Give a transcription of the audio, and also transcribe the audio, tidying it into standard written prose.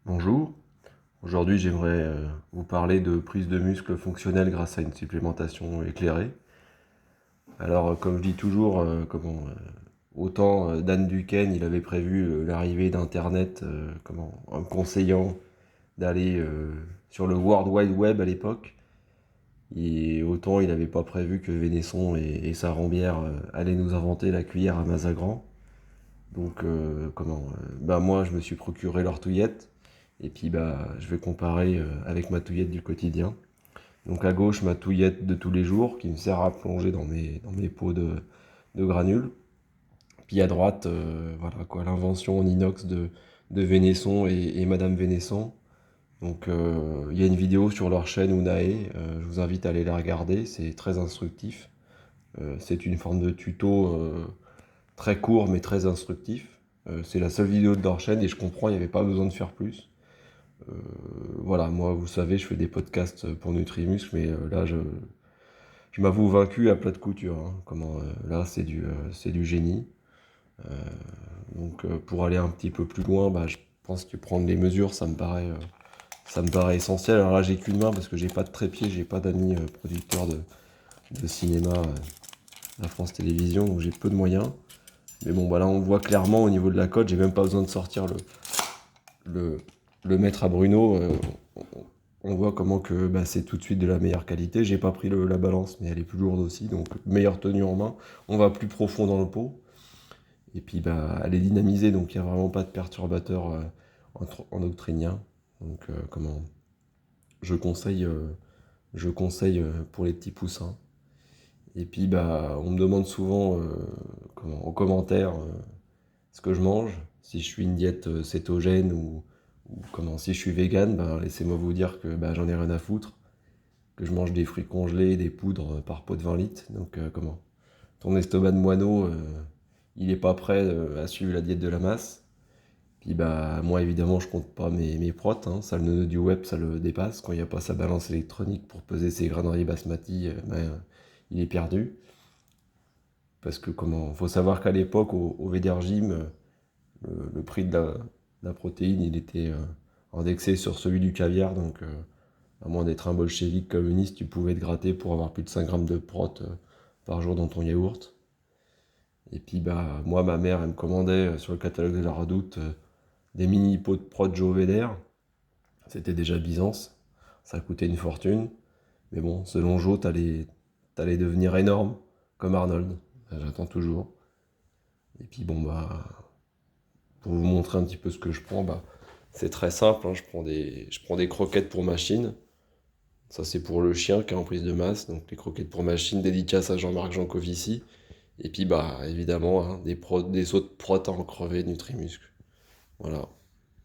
Bonjour, aujourd'hui j'aimerais vous parler de prise de muscle fonctionnelle grâce à une supplémentation éclairée. Alors comme je dis toujours, autant Dan Duquesne il avait prévu l'arrivée d'Internet en me conseillant d'aller sur le World Wide Web à l'époque, et autant il n'avait pas prévu que Vénesson et sa Rambière allaient nous inventer la cuillère à Mazagran. Donc moi je me suis procuré leur touillette. Et puis je vais comparer avec ma touillette du quotidien. Donc à gauche, ma touillette de tous les jours qui me sert à plonger dans mes pots de granules. Puis à droite, voilà quoi, l'invention en inox de Vénesson et Madame Vénesson. Donc il y a une vidéo sur leur chaîne Unae, je vous invite à aller la regarder, c'est très instructif. C'est une forme de tuto très court mais très instructif. C'est la seule vidéo de leur chaîne et je comprends, il n'y avait pas besoin de faire plus. Euh, voilà, moi, vous savez, je fais des podcasts pour Nutrimuscle, mais là, je m'avoue vaincu à plat de couture, hein. Là, c'est du génie. Euh, pour aller un petit peu plus loin, je pense que prendre les mesures, ça me paraît essentiel. Alors là, j'ai qu'une main parce que j'ai pas de trépied, j'ai pas d'amis producteurs de cinéma à France Télévisions, donc j'ai peu de moyens. Mais bon, là, on voit clairement au niveau de la cote, j'ai même pas besoin de sortir le, le mètre à Bruno. On voit comment que c'est tout de suite de la meilleure qualité. J'ai pas pris la balance, mais elle est plus lourde aussi, donc meilleure tenue en main. On va plus profond dans le pot. Et puis elle est dynamisée, donc il n'y a vraiment pas de perturbateur endocrinien. Donc je conseille pour les petits poussins. Et puis on me demande souvent en commentaire ce que je mange, si je suis une diète cétogène ou si je suis vegan, laissez-moi vous dire que j'en ai rien à foutre, que je mange des fruits congelés, des poudres par pot de 20 litres. Donc ton estomac de moineau, il est pas prêt à suivre la diète de la masse. Puis moi évidemment je compte pas mes protes, hein. Ça le nœud du web ça le dépasse. Quand il n'y a pas sa balance électronique pour peser ses grains de riz basmati, il est perdu. Parce que faut savoir qu'à l'époque au VDR Gym, le prix de la protéine il était indexé sur celui du caviar, donc à moins d'être un bolchevique communiste, tu pouvais te gratter pour avoir plus de 5 grammes de prot par jour dans ton yaourt. Et puis moi, ma mère, elle me commandait sur le catalogue de la Redoute des mini pots de prot Joe Védère. C'était déjà Byzance. Ça coûtait une fortune. Mais bon, selon Joe, t'allais devenir énorme, comme Arnold. J'attends toujours. Et puis pour vous montrer un petit peu ce que je prends, c'est très simple, hein. Je prends des croquettes pour machine. Ça, c'est pour le chien qui est en prise de masse. Donc, les croquettes pour machine, dédicace à Jean-Marc Jancovici. Et puis, évidemment, hein, des sauts de prot à en crever, Nutrimuscle. Voilà.